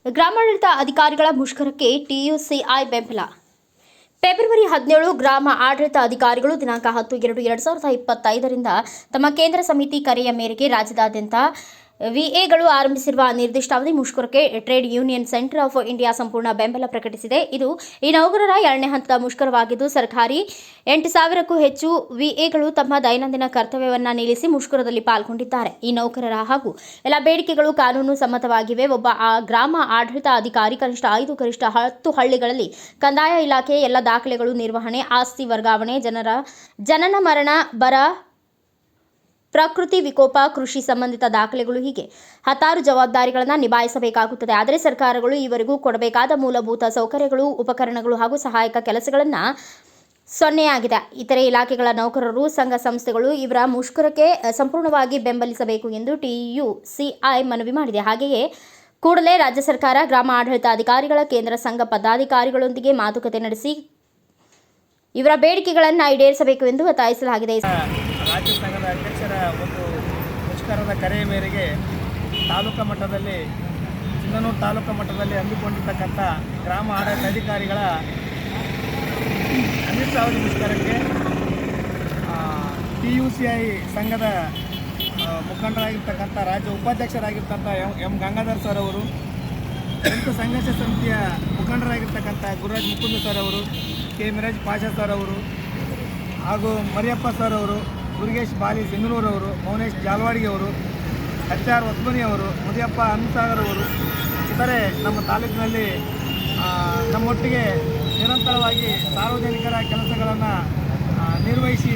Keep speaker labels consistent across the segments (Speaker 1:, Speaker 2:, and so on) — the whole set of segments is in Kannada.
Speaker 1: ಗ್ರಾಮಾಡಳಿತ ಅಧಿಕಾರಿಗಳ ಮುಷ್ಕರಕ್ಕೆ ಟಿಯುಸಿಐ ಬೆಂಬಲ. ಫೆಬ್ರವರಿ 17 ಗ್ರಾಮ ಆಡಳಿತ ಅಧಿಕಾರಿಗಳು ದಿನಾಂಕ 10/2/2025ರಿಂದ ತಮ್ಮ ಕೇಂದ್ರ ಸಮಿತಿ ಕರೆಯ ಮೇರೆಗೆ ರಾಜ್ಯದಾದ್ಯಂತ ವಿಎಗಳು ಆರಂಭಿಸಿರುವ ಅನಿರ್ದಿಷ್ಟಾವಧಿ ಮುಷ್ಕರಕ್ಕೆ trade union centre of India ಸಂಪೂರ್ಣ ಬೆಂಬಲ ಪ್ರಕಟಿಸಿದೆ. ಇದು ಈ ನೌಕರರ 2ನೇ ಹಂತದ ಮುಷ್ಕರವಾಗಿದ್ದು, ಸರ್ಕಾರಿ 8,000ಕ್ಕೂ ಹೆಚ್ಚು ವಿಎಗಳು ತಮ್ಮ ದೈನಂದಿನ ಕರ್ತವ್ಯವನ್ನು ನಿಲ್ಲಿಸಿ ಮುಷ್ಕರದಲ್ಲಿ ಪಾಲ್ಗೊಂಡಿದ್ದಾರೆ. ಈ ನೌಕರರ ಹಾಗೂ ಎಲ್ಲ ಬೇಡಿಕೆಗಳು ಕಾನೂನು ಸಮ್ಮತವಾಗಿವೆ. ಒಬ್ಬ ಗ್ರಾಮ ಆಡಳಿತ ಅಧಿಕಾರಿ ಕನಿಷ್ಠ 5 ಗರಿಷ್ಠ 10 ಹಳ್ಳಿಗಳಲ್ಲಿ ಕಂದಾಯ ಇಲಾಖೆ ಎಲ್ಲ ದಾಖಲೆಗಳು ನಿರ್ವಹಣೆ, ಆಸ್ತಿ ವರ್ಗಾವಣೆ, ಜನನ ಮರಣ, ಬರ, ಪ್ರಕೃತಿ ವಿಕೋಪ, ಕೃಷಿ ಸಂಬಂಧಿತ ದಾಖಲೆಗಳು ಹೀಗೆ 16 ಜವಾಬ್ದಾರಿಗಳನ್ನು ನಿಭಾಯಿಸಬೇಕಾಗುತ್ತದೆ. ಆದರೆ ಸರ್ಕಾರಗಳು ಈವರೆಗೂ ಕೊಡಬೇಕಾದ ಮೂಲಭೂತ ಸೌಕರ್ಯಗಳು, ಉಪಕರಣಗಳು ಹಾಗೂ ಸಹಾಯಕ ಕೆಲಸಗಳನ್ನು ಸೊನ್ನೆಯಾಗಿದೆ. ಇತರೆ ಇಲಾಖೆಗಳ ನೌಕರರು, ಸಂಘ ಸಂಸ್ಥೆಗಳು ಇವರ ಮುಷ್ಕರಕ್ಕೆ ಸಂಪೂರ್ಣವಾಗಿ ಬೆಂಬಲಿಸಬೇಕು ಎಂದು ಟಿಯುಸಿಐ ಮನವಿ ಮಾಡಿದೆ. ಹಾಗೆಯೇ ಕೂಡಲೇ ರಾಜ್ಯ ಸರ್ಕಾರ ಗ್ರಾಮ ಆಡಳಿತ ಅಧಿಕಾರಿಗಳ ಕೇಂದ್ರ ಸಂಘ ಪದಾಧಿಕಾರಿಗಳೊಂದಿಗೆ ಮಾತುಕತೆ ನಡೆಸಿ ಇವರ ಬೇಡಿಕೆಗಳನ್ನು ಈಡೇರಿಸಬೇಕು ಎಂದು ಒತ್ತಾಯಿಸಲಾಗಿದೆ.
Speaker 2: ರಾಜ್ಯ ಸಂಘದ ಅಧ್ಯಕ್ಷರ ಒಂದು ಮುಷ್ಕರದ ಕರೆಯ ಮೇರೆಗೆ ಚಿನ್ನನೂರು ತಾಲೂಕು ಮಟ್ಟದಲ್ಲಿ ಹಮ್ಮಿಕೊಂಡಿರ್ತಕ್ಕಂಥ ಗ್ರಾಮ ಆಡಳಿತ ಅಧಿಕಾರಿಗಳ ಅನಿರ್ದಿಷ್ಟಾವಧಿ ಮುಷ್ಕರಕ್ಕೆ ಟಿಯುಸಿಐ ಸಂಘದ ಮುಖಂಡರಾಗಿರ್ತಕ್ಕಂಥ ರಾಜ್ಯ ಉಪಾಧ್ಯಕ್ಷರಾಗಿರ್ತಕ್ಕಂಥ ಎಂ ಗಂಗಾಧರ್ ಸರ್ ಅವರು, ದಲಿತ ಸಂಘರ್ಷ ಸಮಿತಿಯ ಮುಖಂಡರಾಗಿರ್ತಕ್ಕಂಥ ಗುರುರಾಜ್ ಮುಕುಂದ ಸರ್ ಅವರು, ಕೆ ಮಿರಾಜ್ ಪಾಷಾ ಸರ್ ಅವರು ಹಾಗೂ ಮರಿಯಪ್ಪ ಸರ್ ಅವರು, ಮುರುಗೇಶ್ ಬಾಲಿ ಸಿಂಗನೂರವರು, ಮೌನೇಶ್ ಜಾಲವಾಡಿಗೆ ಅವರು, HR ಒಸ್ಮನಿ ಅವರು, ಮುದಿಯಪ್ಪ ಹನುಸಾಗರ್ ಅವರು, ಇತರೆ ನಮ್ಮ ತಾಲೂಕಿನಲ್ಲಿ ನಮ್ಮೊಟ್ಟಿಗೆ ನಿರಂತರವಾಗಿ ಸಾರ್ವಜನಿಕರ ಕೆಲಸಗಳನ್ನು ನಿರ್ವಹಿಸಿ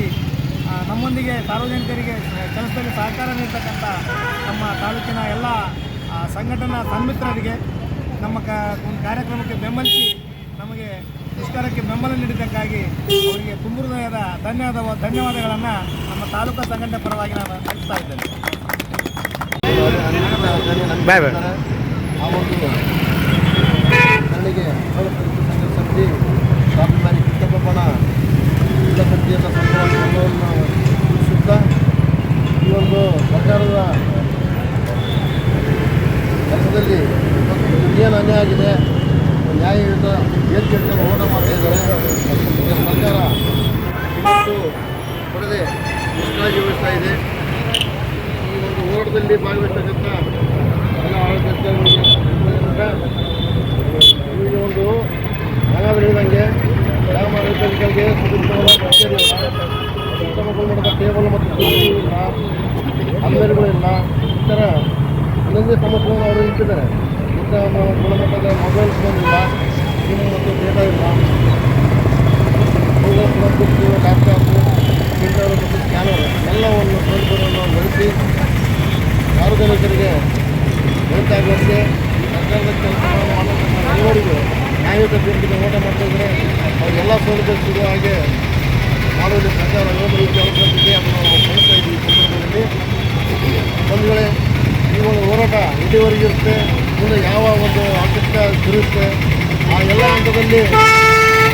Speaker 2: ನಮ್ಮೊಂದಿಗೆ ಸಾರ್ವಜನಿಕರಿಗೆ ಕೆಲಸದಲ್ಲಿ ಸಹಕಾರ ನೀಡತಕ್ಕಂಥ ನಮ್ಮ ತಾಲೂಕಿನ ಎಲ್ಲ ಸಂಘಟನಾ ಸನ್ಮಿತ್ರರಿಗೆ ನಮ್ಮ ಒಂದು ಕಾರ್ಯಕ್ರಮಕ್ಕೆ ಬೆಂಬಲಿಸಿ ನಮಗೆ ಮುಷ್ಕರಕ್ಕೆ ಬೆಂಬಲ ನೀಡಿದ್ದಕ್ಕಾಗಿ ಅವರಿಗೆ ತುಂಬ ಹೃದಯದ ಧನ್ಯವಾದಗಳನ್ನು ನಮ್ಮ ತಾಲೂಕು ಸಂಘಟನೆ ಪರವಾಗಿ ನಾನು ಅರ್ಪಿಸ್ತಾ ಇದ್ದೇನೆ.
Speaker 3: ನನಗೆ ಸಮಿತಿ ಸ್ವಾಭಿಮಾನಿ ಕಿತ್ತಪ್ಪನ ಸಮಿತಿಯನ್ನು ಸಂಪೂರ್ಣವನ್ನು ತಿಳಿಸುತ್ತಾ ಈ ಒಂದು ಸರ್ಕಾರದ ಕೆಲಸದಲ್ಲಿ ಏನು ಅನ್ಯಾಯ ಆಗಿದೆ, ನ್ಯಾಯಯುತ ಏರ್ಕೆಯನ್ನು ಹೋರಾಟ ಮಾಡ್ತಾ ಇದ್ದಾರೆ. ಸರ್ಕಾರ ಇವತ್ತು ಕೊಡದೆ ಮುಷ್ಕರಾಗಿ ವಹಿಸ್ತಾ ಇದೆ. ಈ ಒಂದು ಹೋರಾಟದಲ್ಲಿ ಭಾಗವಹಿಸ್ತಕ್ಕಂಥ ಎಲ್ಲ ಆಡಳಿತಾಧಿಕಾರಿಗಳಿಗೆ ಈಗ ಒಂದು ನಾನಾದರೂ ಹೇಳಿದಂಗೆ ಗ್ರಾಮ ಆಡಳಿತಾಧಿಕಾರಿಗೆ ಉತ್ತಮಗಳು ಮಾಡಿದ ಟೇಬಲ್ ಮತ್ತು ಕುರ್ಚಿ ಇಲ್ಲ, ಅಂಬೇರುಗಳಿಲ್ಲ, ಈ ಥರ ಒಂದೊಂದೇ ಸಮಸ್ಯೆಗಳನ್ನು ಅವರು ಇಟ್ಟಿದ್ದಾರೆ. ಇಂಥ ಗುಣಮಟ್ಟದ ಮೊಬೈಲ್ ಫೋನ್ ಇಲ್ಲ, ಸಿಮ್ ಮತ್ತು ಡೇಟಾ ಇಲ್ಲ, ಲ್ಯಾಪ್ಟಾಪು, ಪ್ರಿಂಟರ್ ಮತ್ತು ಸ್ಕ್ಯಾನರ್ ಎಲ್ಲವನ್ನು ಸೌಲಭ್ಯಗಳನ್ನು ಬಳಸಿ ಸಾರ್ವಜನಿಕರಿಗೆ ಒಳಿತಾಗುವಂತೆ ಸರ್ಕಾರದ ಕೆಲಸಗಳನ್ನು ಮಾಡತಕ್ಕಂಥ ಎಲ್ಲರಿಗೂ ನ್ಯಾಯಯುತ ಬೇಡಿಕೆ ಹೋರಾಟ ಮಾಡ್ತಾಯಿದ್ರೆ ಅವರಿಗೆಲ್ಲ ಸೌಲಭ್ಯ ಸಿಗುವ ಹಾಗೆ ಮಾಡುವಲ್ಲಿ ಸರ್ಕಾರ ಏನು ರೀತಿ ಅವಕಾಶವಿದೆ ಅದನ್ನು ನಾವು ಬಳಸ್ತಾ ಇದ್ದೀವಿ. ಈ ಸಂದರ್ಭದಲ್ಲಿ ಒಂದು ವೇಳೆ ಈ ಒಂದು ಹೋರಾಟ ಇಲ್ಲಿವರೆಗಿರುತ್ತೆ, ಮುಂದೆ ಯಾವ ಒಂದು ಹಂತಕ್ಕೆ ತಿರುಗುತ್ತೆ, ಆ ಎಲ್ಲ ಹಂತದಲ್ಲಿ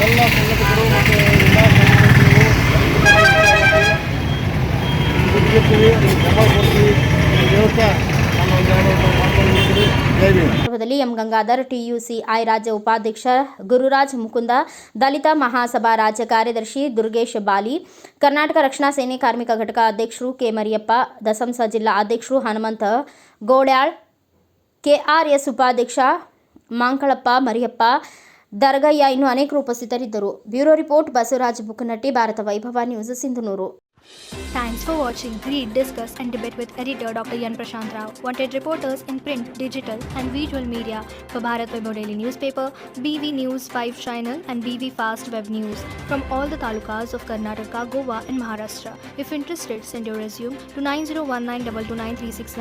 Speaker 3: ಎಲ್ಲ ಸಂಘಟಕರು ಮತ್ತು ಎಲ್ಲ
Speaker 1: ಸಂದರ್ಭದಲ್ಲಿ ಎಂ ಗಂಗಾಧರ್, ಟಿಯುಸಿಐ ರಾಜ್ಯ ಉಪಾಧ್ಯಕ್ಷ ಗುರುರಾಜ್ ಮುಕುಂದ, ದಲಿತ ಮಹಾಸಭಾ ರಾಜ್ಯ ಕಾರ್ಯದರ್ಶಿ ದುರ್ಗೇಶ್ ಬಾಲಿ, ಕರ್ನಾಟಕ ರಕ್ಷಣಾ ಸೇನೆ ಕಾರ್ಮಿಕ ಘಟಕ ಅಧ್ಯಕ್ಷರು ಕೆ ಮರಿಯಪ್ಪ, ದಸಂಸ ಜಿಲ್ಲಾ ಅಧ್ಯಕ್ಷರು ಹನುಮಂತ ಗೋಡ್ಯಾಳ್, ಕೆಆರ್ಎಸ್ ಉಪಾಧ್ಯಕ್ಷ ಮಾಂಕಳಪ್ಪ ಮರಿಯಪ್ಪ, ದರ್ಗಯ್ಯ ಇನ್ನೂ ಅನೇಕರು ಉಪಸ್ಥಿತರಿದ್ದರು. ಬ್ಯೂರೋ ರಿಪೋರ್ಟ್ ಬಸವರಾಜ್ ಬುಕ್ಕನಟ್ಟಿ, ಭಾರತ ವೈಭವ news, Sindhanur.
Speaker 4: Thanks for watching. Read, discuss and debate with editor Dr. Yan Prashant Rao. Wanted reporters in print, digital and visual media for Bharat Vaibhav Daily Newspaper, BV News 5 Channel and BV Fast Web News from all the talukas of Karnataka, Goa and Maharashtra. If interested, send your resume to 9019229369.